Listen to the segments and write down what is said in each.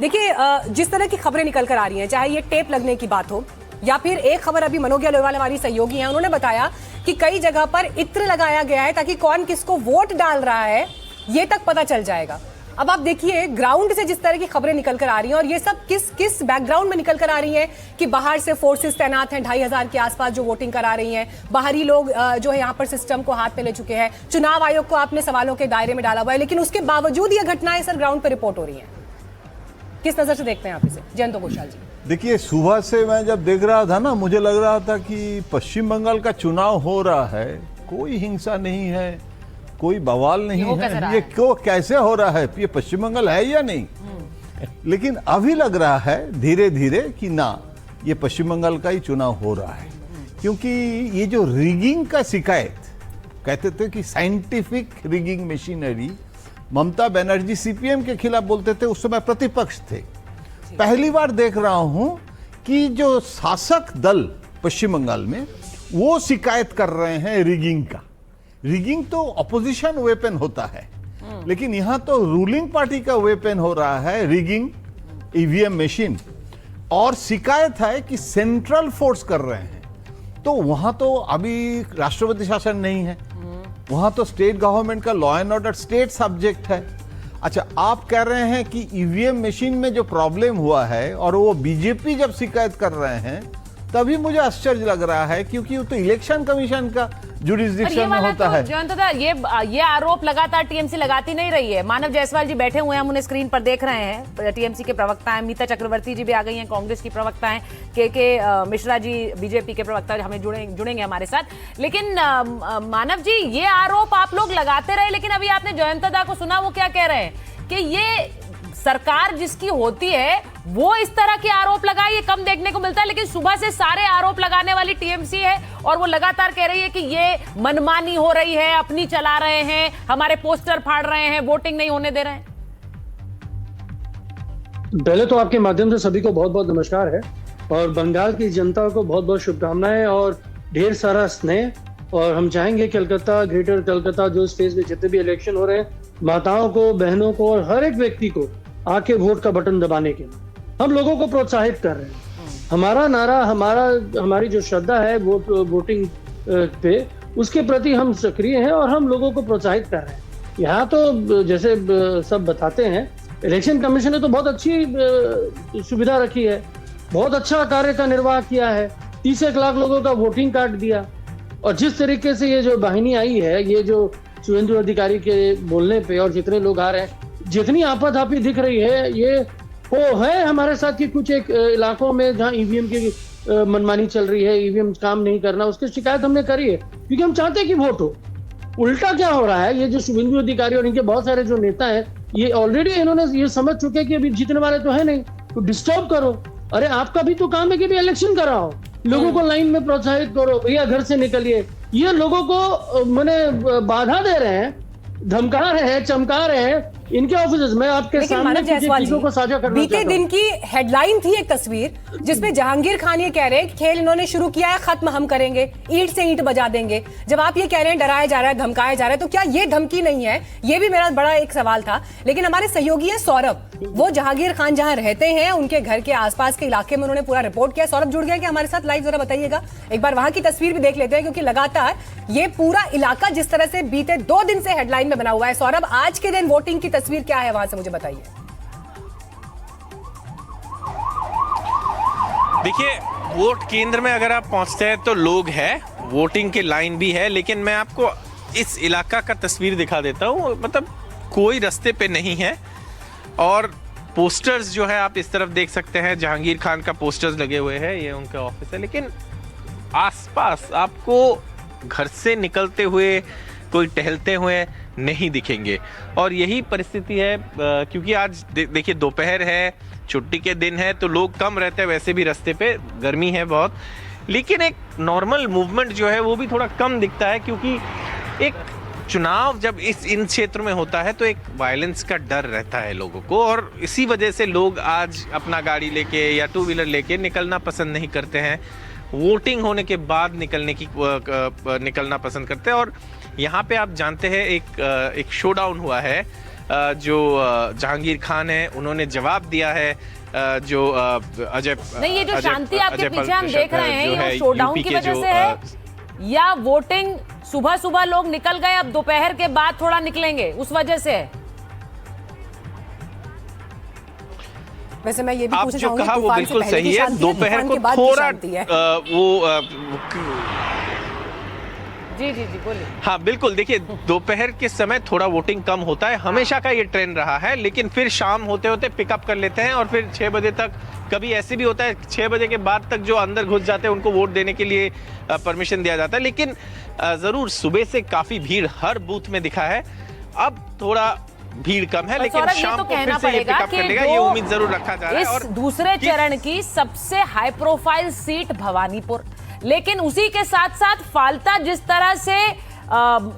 देखिए, जिस तरह की खबरें निकल कर आ रही हैं, चाहे ये टेप लगने की बात हो या फिर एक खबर अभी मनोज अग्रवाल हमारी सहयोगी हैं, उन्होंने बताया कि कई जगह पर इत्र लगाया गया है ताकि कौन किसको वोट डाल रहा है ये तक पता चल जाएगा। अब आप देखिए ग्राउंड से जिस तरह की खबरें निकल कर आ रही हैं, और ये सब किस बैकग्राउंड में निकल कर आ रही हैं कि बाहर से फोर्सेस तैनात हैं 2500 के आसपास जो वोटिंग करा रही हैं, बाहरी लोग जो है यहाँ पर सिस्टम को हाथ में ले चुके हैं, चुनाव आयोग को आपने सवालों के दायरे में डाला हुआ है, लेकिन उसके बावजूद ये घटनाएं सर ग्राउंड पर रिपोर्ट हो रही हैं। किस नजर से देखते हैं आप इसे, जयंत घोषाल जी? देखिए, सुबह से मैं जब देख रहा था ना, मुझे लग रहा था कि पश्चिम बंगाल का चुनाव हो रहा है, कोई हिंसा नहीं है, कोई बवाल नहीं है, ये क्यों कैसे हो रहा है, ये पश्चिम बंगाल है या नहीं। लेकिन अभी लग रहा है धीरे धीरे कि ना, ये पश्चिम बंगाल का ही चुनाव हो रहा है, क्योंकि ये जो रिगिंग का शिकायत कहते थे कि scientific rigging machinery, Mamata Banerjee CPM के खिलाफ बोलते थे, उस समय प्रतिपक्ष थे। पहली बार देख रहा हूं कि जो शासक दल पश्चिम बंगाल में वो शिकायत कर रहे हैं रिगिंग का। रिगिंग तो ऑपोजिशन वेपन होता है, लेकिन यहां तो रूलिंग पार्टी का वेपन हो रहा है रिगिंग ईवीएम मशीन, और शिकायत है कि सेंट्रल फोर्स कर रहे हैं। तो वहां तो अभी राष्ट्रपति शासन नहीं है, वहां तो स्टेट गवर्नमेंट का law and order state subject है। अच्छा, आप कह रहे हैं कि ईवीएम मशीन में जो प्रॉब्लम हुआ है और वो बीजेपी जब शिकायत कर रहे हैं, तभी मुझे आश्चर्य लग रहा है, क्योंकि वो तो इलेक्शन कमीशन का जुरिस्डिक्शन में होता है। जयंत दा, ये आरोप लगातार टीएमसी लगाती नहीं रही है। मानव जायसवाल जी बैठे हुए हैं, हम उन्हें स्क्रीन पर देख रहे हैं, टीएमसी के प्रवक्ता हैं, मीता चक्रवर्ती जी भी आ गई हैं, कांग्रेस की प्रवक्ता हैं, के मिश्रा जी बीजेपी के प्रवक्ता हमें जुड़ेंगे हमारे साथ। लेकिन मानव जी, ये आरोप आप लोग लगाते रहे, लेकिन अभी आपने जयंत दा को सुना, वो क्या कह रहे हैं कि ये सरकार जिसकी होती है वो इस तरह के आरोप लगाए, ये कम देखने को मिलता है, लेकिन सुबह से सारे आरोप लगाने वाली टीएमसी है और वो लगातार कह रही है कि ये मनमानी हो रही है, अपनी चला रहे हैं, हमारे पोस्टर फाड़ रहे हैं, वोटिंग नहीं होने दे रहे हैं। पहले तो आपके माध्यम से सभी को बहुत बहुत नमस्कार है, और बंगाल की जनता को बहुत बहुत शुभकामनाएं और ढेर सारा स्नेह। और हम चाहेंगे कलकत्ता, ग्रेटर कलकत्ता, जो स्टेज में जितने भी इलेक्शन हो रहे हैं, माताओं को, बहनों को और हर एक व्यक्ति को आके वोट का बटन दबाने के लिए हम लोगों को प्रोत्साहित कर रहे हैं। हमारा नारा, हमारी जो श्रद्धा है वोटिंग पे, उसके प्रति हम सक्रिय हैं और हम लोगों को प्रोत्साहित कर रहे हैं। यहाँ तो जैसे सब बताते हैं, इलेक्शन कमीशन ने तो बहुत अच्छी सुविधा रखी है, बहुत अच्छा कार्य का निर्वाह किया है, 30 लाख लोगों का वोटिंग कार्ड दिया। और जिस तरीके से ये जो वाहिनी आई है, ये जो शुभेंदु अधिकारी के बोलने पे और जितने लोग आ रहे हैं, जितनी आपाधापी दिख रही है, ये वो है हमारे साथ कि कुछ एक इलाकों में जहां ईवीएम की मनमानी चल रही है, ईवीएम काम नहीं करना, उसकी शिकायत हमने करी है, क्योंकि हम चाहते हैं कि वोट हो। उल्टा क्या हो रहा है, ये जो शुभेंदु अधिकारी और इनके बहुत सारे जो नेता हैं, ये ऑलरेडी इन्होंने ये समझ चुके हैं कि अभी जीतने वाले तो है नहीं, तो डिस्टर्ब करो। अरे आपका भी तो काम है कि भी इलेक्शन कराओ, लोगों को लाइन में प्रोत्साहित करो, भैया घर से निकलिए। ये लोगों को मैंने बाधा दे रहे हैं, धमका रहे हैं, चमका रहे हैं इनके ऑफिस में। आपके सामने चीजों को साझा करना बीते दिन की हेडलाइन थी एक तस्वीर जिसमें जहांगीर खान ये कह रहे हैं कि खेल इन्होंने शुरू किया है, खत्म हम करेंगे, ईंट से ईंट बजा देंगे। जब आप ये कह रहे हैं डराया जा रहा है, धमकाया जा रहा है, तो क्या ये धमकी नहीं है? ये भी मेरा बड़ा एक सवाल था। लेकिन हमारे सहयोगी है सौरभ, वो जहांगीर खान जहां रहते हैं उनके घर के आसपास के इलाके में उन्होंने पूरा रिपोर्ट किया। सौरभ जुड़ गया कि हमारे साथ लाइव, जरा बताइएगा एक बार वहां की तस्वीर भी देख लेते हैं, क्योंकि लगातार ये पूरा इलाका जिस तरह से बीते 2 दिन से हेडलाइन में बना हुआ है। सौरभ, आज के दिन वोटिंग की तस्वीर क्या है वहां से, मुझे बताइए। देखिए, वोट केंद्र में अगर आप पहुंचते हैं तो लोग हैं, वोटिंग की लाइन भी है, लेकिन मैं आपको इस इलाका का तस्वीर दिखा देता हूं। मतलब कोई रास्ते पे नहीं है, और पोस्टर्स जो है आप इस तरफ देख सकते हैं, जहांगीर खान का पोस्टर्स लगे हुए हैं, ये उनका ऑफिस है, लेकिन आसपास आपको घर से निकलते हुए, कोई टहलते हुए नहीं दिखेंगे। और यही परिस्थिति है, क्योंकि आज देखिए दोपहर है, छुट्टी के दिन है, तो लोग कम रहते हैं, वैसे भी रास्ते पे गर्मी है बहुत, लेकिन एक नॉर्मल मूवमेंट जो है वो भी थोड़ा कम दिखता है, क्योंकि एक चुनाव जब इन क्षेत्र में होता है तो एक वायलेंस का डर रहता है लोगों को, और इसी वजह से लोग आज अपना गाड़ी लेके या 2 व्हीलर लेके निकलना पसंद नहीं करते हैं। वोटिंग होने के बाद निकलना पसंद करते हैं। और यहाँ पे आप जानते हैं एक शोडाउन हुआ है जो जहांगीर खान है उन्होंने जवाब दिया है। जो अजय नहीं, ये जो अजय- शांति आपके अजय पीछे हम देख रहे हैं, जो है ये शोडाउन यूपी की के वजह जो, से है या वोटिंग सुबह सुबह लोग निकल गए, अब दोपहर के बाद थोड़ा निकलेंगे, उस वजह से है? वैसे मैं ये भी आप पूछना जो चाहूंगी, कहा वो तूफान से बिल्कुल पहले की सही है। शांति है, दोपहर तूफान को के बाद की थोड़ा शांति है। जी जी जी बोलिए। हाँ बिल्कुल, देखिए दोपहर के समय थोड़ा वोटिंग कम होता है, हमेशा का ये ट्रेंड रहा है, लेकिन फिर शाम होते होते पिकअप कर लेते हैं और फिर 6 बजे तक, कभी ऐसे भी होता है 6 बजे के बाद तक जो अंदर घुस जाते हैं उनको वोट देने के लिए परमिशन दिया जाता है। लेकिन जरूर सुबह से काफी भीड़ हर बूथ में दिखा है, अब थोड़ा भीड़ कम है, लेकिन सौरभ, ये शाम तो को फिर कहना से ये पड़ेगा पिकअप कि कर लेगा, ये उम्मीद जरूर रखा जा रहा है। इस और दूसरे चरण की सबसे हाई प्रोफाइल सीट भवानीपुर, लेकिन उसी के साथ साथ फाल्ता जिस तरह से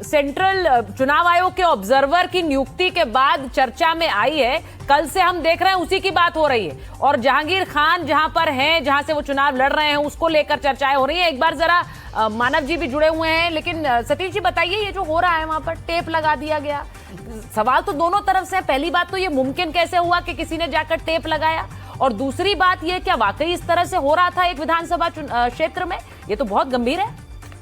सेंट्रल चुनाव आयोग के ऑब्जर्वर की नियुक्ति के बाद चर्चा में आई है, कल से हम देख रहे हैं उसी की बात हो रही है। और जहांगीर खान जहां पर हैं, जहां से वो चुनाव लड़ रहे हैं, उसको लेकर चर्चाएं हो रही हैं। एक बार जरा मानव जी भी जुड़े हुए हैं, लेकिन सतीश जी बताइए, ये जो हो रहा है वहां पर टेप लगा दिया गया, सवाल तो दोनों तरफ से है। पहली बात तो ये मुमकिन कैसे हुआ कि किसी ने जाकर टेप लगाया, और दूसरी बात ये क्या वाकई इस तरह से हो रहा था एक विधानसभा क्षेत्र में? ये तो बहुत गंभीर है।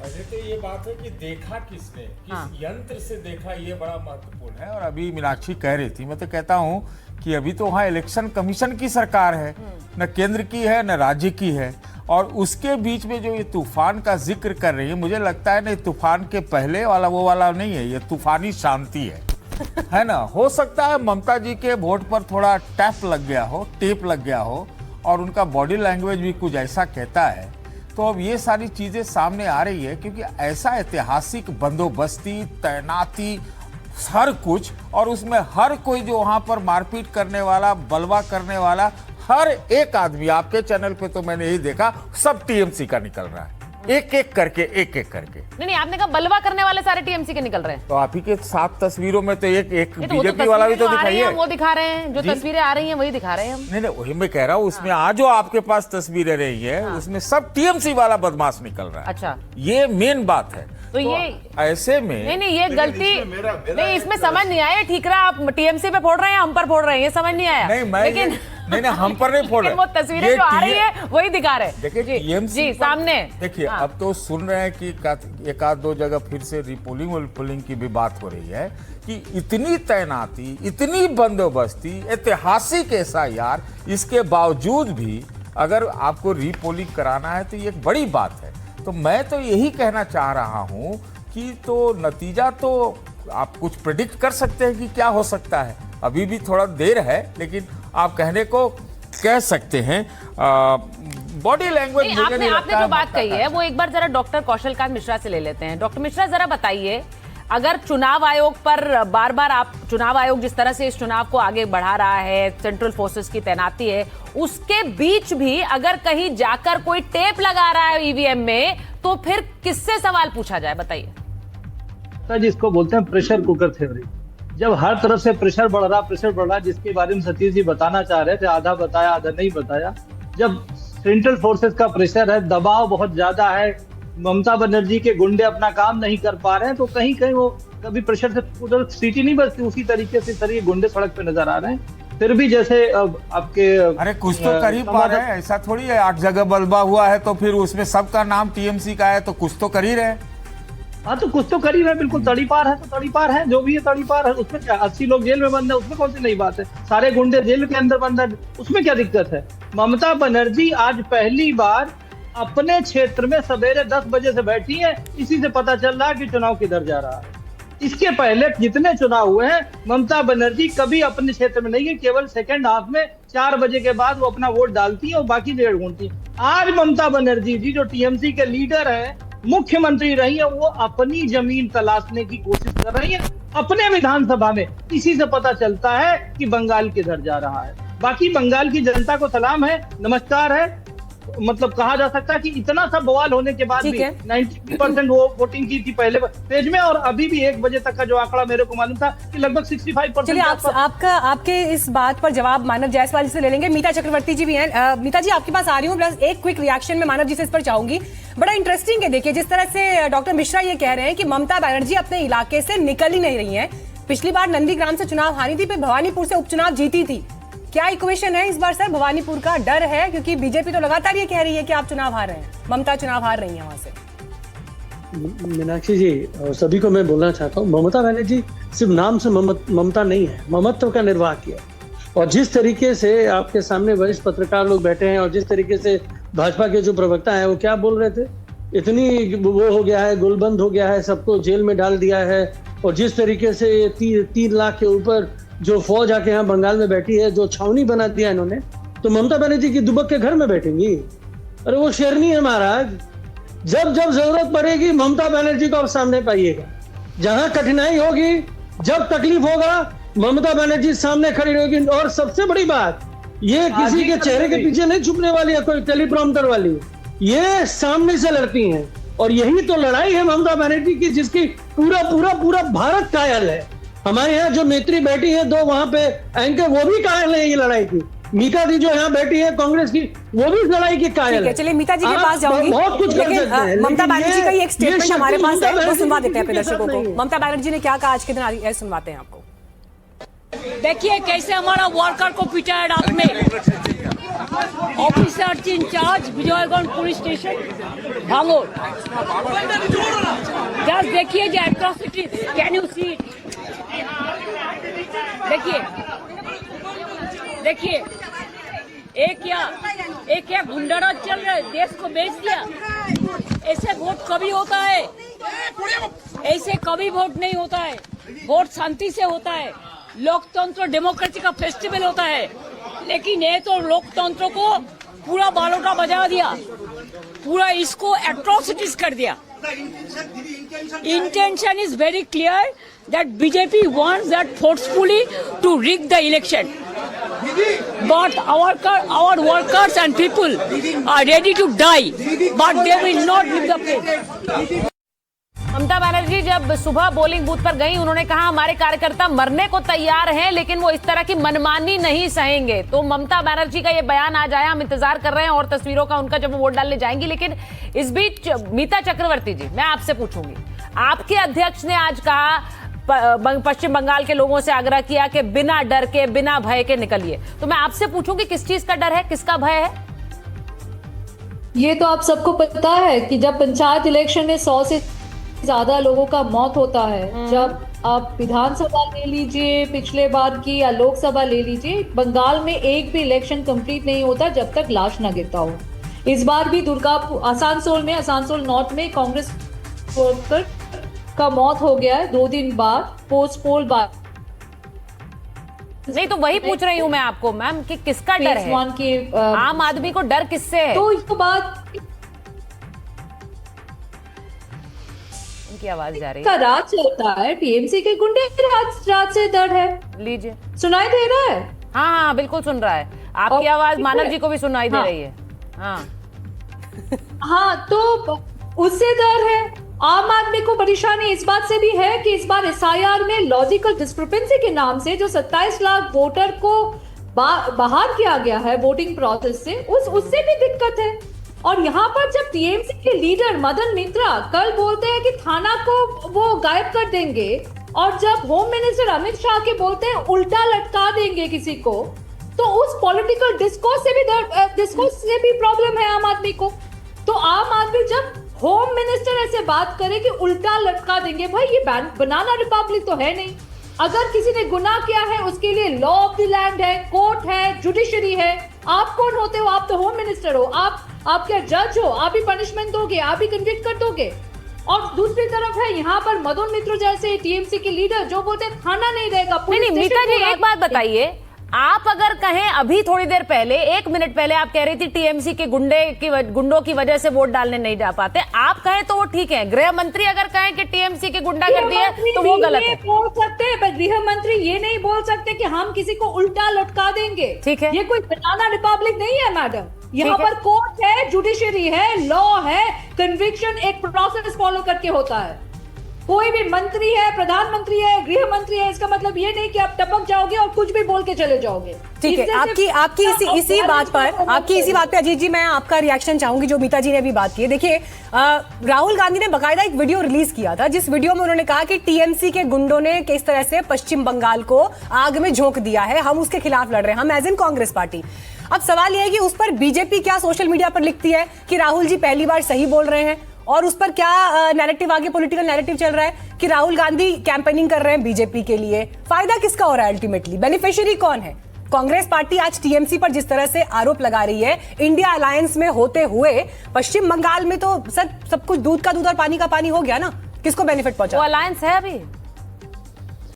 पहले तो ये बात है कि देखा किसने, किस यंत्र से देखा, ये बड़ा महत्वपूर्ण है। और अभी मीनाक्षी कह रही थी, मैं तो कहता हूँ कि अभी तो वहाँ इलेक्शन कमीशन की सरकार है, न केंद्र की है न राज्य की है, और उसके बीच में जो ये तूफान का जिक्र कर रही है, मुझे लगता है ना तूफान के पहले वाला वो वाला नहीं है, ये तूफानी शांति है ना। हो सकता है ममता जी के वोट पर थोड़ा टेप लग गया हो और उनका बॉडी लैंग्वेज भी कुछ ऐसा कहता है, तो अब ये सारी चीजें सामने आ रही है, क्योंकि ऐसा ऐतिहासिक बंदोबस्ती, तैनाती, हर कुछ, और उसमें हर कोई जो वहां पर मारपीट करने वाला, बलवा करने वाला, हर एक आदमी, आपके चैनल पे तो मैंने यही देखा, सब टीएमसी का निकल रहा है, एक एक करके। नहीं, आपने कहा बलवा करने वाले सारे टीएमसी के निकल रहे हैं। तो आप ही के 7 तस्वीरों में तो एक वो बीजेपी वाला भी तो दिखाइए। वो दिखा रहे हैं, जो तस्वीरें आ रही हैं वही दिखा रहे हैं हम। नहीं, वही मैं कह रहा हूँ, उसमें आज जो आपके पास तस्वीरें रही है, उसमें सब टीएमसी वाला बदमाश निकल रहा है। अच्छा, ये मेन बात है। तो ये ऐसे में नहीं, ये गलती नहीं, इसमें समझ नहीं आया। ठीकरा आप टीएमसी पे फोड़ रहे हैं, हम पर फोड़ रहे हैं, ये समझ नहीं आया। लेकिन नहीं, हम पर नहीं फोड़ रहे, वो तस्वीरें जो आ रही है वही दिखा रहे हैं। देखिए टीएमसी जी सामने देखिए। अब तो सुन रहे हैं कि एक आध दो जगह फिर से रिपोलिंग की भी बात हो रही है कि इतनी तैनाती, इतनी बंदोबस्ती, ऐतिहासिक एसआईआर, इसके बावजूद भी अगर आपको रिपोलिंग कराना है तो ये एक बड़ी बात है। तो मैं तो यही कहना चाह रहा हूं कि तो नतीजा तो आप कुछ प्रेडिक्ट कर सकते हैं कि क्या हो सकता है, अभी भी थोड़ा देर है, लेकिन आप कहने को कह सकते हैं। बॉडी लैंग्वेज आपने जो बात कही है वो एक बार जरा डॉक्टर कौशलकांत मिश्रा से ले लेते हैं। डॉक्टर मिश्रा, जरा बताइए, अगर चुनाव आयोग पर बार बार आप, चुनाव आयोग जिस तरह से इस चुनाव को आगे बढ़ा रहा है, सेंट्रल फोर्सेस की तैनाती है, उसके बीच भी अगर कहीं जाकर कोई टेप लगा रहा है ईवीएम में, तो फिर किससे सवाल पूछा जाए, बताइए। जिसको बोलते हैं प्रेशर कुकर थ्योरी, जब हर तरफ से प्रेशर बढ़ रहा, जिसके बारे में सतीश जी बताना चाह रहे थे, आधा बताया आधा नहीं बताया। जब सेंट्रल फोर्सेस का प्रेशर है, दबाव बहुत ज्यादा है, ममता बनर्जी के गुंडे अपना काम नहीं कर पा रहे हैं, तो कहीं कहीं वो कभी प्रेशर से उधर सीटी नहीं बचती, उसी तरीके से सर ये गुंडे सड़क पे नजर आ रहे हैं। फिर भी जैसे आपके अरे कुछ तो करीब पा रहे हैं, ऐसा थोड़ी है 8 जगह बलबा हुआ है तो फिर उसमें सबका नाम टीएमसी का है, तो कुछ तो कर ही रहे हैं। हाँ, तो कुछ तो कर ही रहे, बिल्कुल तड़ीपार है तो तड़ीपार है, जो भी है तड़ीपार है। उसमें क्या 80 लोग जेल में बंद है, उसमें कौन सी नई बात है? सारे गुंडे जेल के अंदर बंद है, उसमें क्या दिक्कत है? ममता बनर्जी आज पहली बार अपने क्षेत्र में सवेरे 10 बजे से बैठी है, इसी से पता चल रहा है कि चुनाव किधर जा रहा है। इसके पहले जितने चुनाव हुए हैं, ममता बनर्जी कभी अपने क्षेत्र में नहीं है, केवल सेकंड हाफ में 4 बजे के बाद वो अपना वोट डालती है और बाकी डेढ़ घूमती है। आज ममता बनर्जी जी जो टीएमसी के लीडर है, मुख्यमंत्री रही है, वो अपनी जमीन तलाशने की कोशिश कर रही है अपने विधानसभा में। इसी से पता चलता है कि बंगाल किधर जा रहा है। बाकी बंगाल की जनता को सलाम है, नमस्कार है, मतलब कहा जा सकता है कि इतना सब बवाल होने के बाद भी 90% वो वोटिंग की थी पहले पेज में, और अभी भी 1 बजे तक का जो आंकड़ा मेरे को मालूम था कि लगभग 65%। चलिए आपके इस बात पर जवाब मानव जायसवाल से ले लेंगे। मीता चक्रवर्ती जी भी हैं। मीता जी, आपके पास आ रही हूँ, प्लस एक क्विक रिएक्शन में मानव जी से इस पर चाहूंगी। बड़ा इंटरेस्टिंग है, देखिए जिस तरह से डॉक्टर मिश्रा ये कह रहे हैं कि ममता बनर्जी अपने इलाके से निकल ही नहीं रही है, पिछली बार नंदीग्राम से चुनाव हारी थी, फिर भवानीपुर से उपचुनाव जीती थी। क्या इक्वेशन है इस बार सर? भवानीपुर का डर है क्योंकि बीजेपी तो लगातार ये कह रही है कि आप चुनाव हार रहे हैं, ममता चुनाव हार रही है वहां से। मीनाक्षी जी और सभी को मैं बोलना चाहता हूँ, ममता बनर्जी सिर्फ नाम से ममता नहीं है, ममत्व का निर्वाह किया। और जिस तरीके से आपके सामने वरिष्ठ पत्रकार लोग बैठे हैं और जिस तरीके से भाजपा के जो प्रवक्ता हैं वो क्या बोल रहे थे, इतनी वो हो गया है, गोलबंद हो गया है, सबको जेल में डाल दिया है। और जिस तरीके से 3 लाख के ऊपर जो फौज आके यहाँ बंगाल में बैठी है, जो छावनी बना दिया इन्होंने, तो ममता बनर्जी की दुबक के घर में बैठेंगी? अरे वो शेरनी है महाराज। जब जब जरूरत पड़ेगी ममता बनर्जी को आप सामने पाइएगा। जहां कठिनाई होगी, जब तकलीफ होगा, ममता बनर्जी सामने खड़ी रहेगी। और सबसे बड़ी बात, ये किसी के चेहरे के पीछे नहीं छुपने वाली है, कोई टेलीप्रॉम्प्टर वाली, ये सामने से लड़ती हैं। और यही तो लड़ाई है ममता बनर्जी की, जिसकी पूरा पूरा पूरा भारत कायल है। हमारे यहाँ जो नेत्री बैठी है 2 वहां पे एंकर, वो भी कायल है ये लड़ाई की। मीता दी जो यहाँ बैठी है कांग्रेस की, वो भी इस लड़ाई की कायल है। चलिए मीता जी के पास जाऊंगी, बहुत कुछ कर सकते हैं। ममता बनर्जी का ही एक स्टेटमेंट हमारे पास है, वो सुनवा देते हैं अपने दर्शकों को। ममता बनर्जी ने क्या कहा आज के दिन, सुनवाते हैं आपको। देखिए कैसे हमारा वर्कर को पिटा है रात में। Officer incharge Vijayganj police station Bhangor, just देखिए जो atrocities, can you see it? देखिए एक क्या गुंडाराज चल रहा है, देश को बेच दिया। ऐसे वोट कभी होता है? ऐसे कभी वोट नहीं होता है। वोट शांति से होता है, लोकतंत्र डेमोक्रेसी का फेस्टिवल होता है। लेकिन ये तो लोकतंत्र को पूरा बालोटा बजा दिया, पूरा इसको एट्रोसिटीज कर दिया। Intention is very clear that BJP wants that forcefully to rig the election. But our workers and people are ready to die, but they will not leave the place. Mamata Banerjee जब सुबह पोलिंग बूथ पर गई, उन्होंने कहा हमारे कार्यकर्ता मरने को तैयार हैं, लेकिन वो इस तरह की मनमानी नहीं सहेंगे। तो ममता बनर्जी का ये बयान आज आया, हम इंतजार कर रहे हैं और तस्वीरों का उनका जब वो वोट डालने जाएंगी। लेकिन इस बीच मीता चक्रवर्ती जी, मैं आपसे पूछूंगी, आपके अध्यक्ष ने आज कहा पश्चिम बंगाल के लोगों से आग्रह किया कि बिना डर के, बिना भय के निकलिए। तो मैं आपसे पूछूंगी किस चीज का डर है, किसका भय है? ये तो आप सबको पता है कि जब पंचायत इलेक्शन में 100 से ज्यादा लोगों का मौत होता है, जब आप विधानसभा ले लीजिए पिछले बार की या लोकसभा ले लीजिए, बंगाल में एक भी इलेक्शन कंप्लीट नहीं होता जब तक लाश ना गिरता हो। इस बार भी आसानसोल नॉर्थ में कांग्रेस वर्कर का मौत हो गया है 2 दिन बाद पोस्ट पोल बाद। नहीं तो वही पूछ रही हूँ मैं आपको मैम कि किसका डर है? आम आदमी को डर किससे है? तो ये बात की आवाज जा रही है, राज चलता है, टीएमसी के गुंडे राज से डर है। लीजिए, सुनाई दे रहा है? हाँ बिल्कुल सुन रहा है, आपकी आवाज मानव जी को भी सुनाई दे रही है। हाँ तो उससे डर है। आम आदमी को परेशानी इस बात से भी है कि इस बार एसआईआर में लॉजिकल डिस्क्रिपेंसी के नाम से जो 27 लाख वोटर को बाहर किया गया है वोटिंग प्रोसेस से, उससे भी दिक्कत है। और यहाँ पर जब टीएमसी के लीडर मदन मित्रा कल बोलते हैं कि थाना को वो गायब कर देंगे, और जब होम मिनिस्टर अमित शाह के बोलते हैं उल्टा लटका देंगे किसी को, तो उस पॉलिटिकल डिस्कोर्स से भी प्रॉब्लम है आम आदमी को। तो आम आदमी जब होम मिनिस्टर ऐसे बात करे कि उल्टा लटका देंगे, भाई ये बनाना रिपब्लिक तो है नहीं। अगर किसी ने गुनाह किया है उसके लिए लॉ ऑफ द लैंड है, कोर्ट है, जुडिशरी है। आप कौन होते हो? आप तो होम मिनिस्टर हो, आप क्या जज हो? आप ही पनिशमेंट दोगे, आप ही कन्विक्ट कर दोगे। और दूसरी तरफ है यहाँ पर मदन मित्र जैसे टीएमसी के लीडर जो बोलते हैं थाना नहीं रहेगा। नहीं मीता जी एक बात बताइए, आप अगर कहें अभी थोड़ी देर पहले 1 मिनट पहले आप कह रही थी टीएमसी के गुंडों की वजह से वोट डालने नहीं जा पाते, आप कहें तो वो ठीक है। गृह मंत्री अगर कहें कि टीएमसी के गुंडा कर दिए तो वो गलत है। बोल सकते हैं पर गृह मंत्री ये नहीं बोल सकते कि हम किसी को उल्टा लटका देंगे। ठीक है, ये कोई बनाना रिपब्लिक नहीं है मैडम। यहाँ पर कोर्ट है, जुडिशरी है, लॉ है, कन्विक्शन एक प्रोसेस फॉलो करके होता है। कोई भी मंत्री है, प्रधानमंत्री है, गृह मंत्री है, इसका मतलब ये नहीं कि आप टपक जाओगे और कुछ भी बोल के चले जाओगे। ठीक है, आपकी इसी बात पर अजीत जी मैं आपका रिएक्शन चाहूंगी, जो मीता जी ने भी बात की है। देखिए राहुल गांधी ने बकायदा एक वीडियो रिलीज किया था, जिस वीडियो में उन्होंने कहा कि टीएमसी के गुंडों ने किस तरह से पश्चिम बंगाल को आग में झोंक दिया है, हम उसके खिलाफ लड़ रहे हैं, हम एज इन कांग्रेस पार्टी। अब सवाल यह है कि उस पर बीजेपी क्या सोशल मीडिया पर लिखती है कि राहुल जी पहली बार सही बोल रहे हैं, और उस पर क्या नैरेटिव आगे पॉलिटिकल नैरेटिव चल रहा है कि राहुल गांधी कैंपेनिंग कर रहे हैं बीजेपी के लिए। फायदा किसका हो रहा है अल्टीमेटली, बेनिफिशियरी कौन है? कांग्रेस पार्टी आज टीएमसी पर जिस तरह से आरोप लगा रही है, इंडिया अलायंस में होते हुए पश्चिम बंगाल में तो सब कुछ दूध का दूध और पानी का पानी हो गया ना, किसको बेनिफिट पहुंचा? वो अलायंस है अभी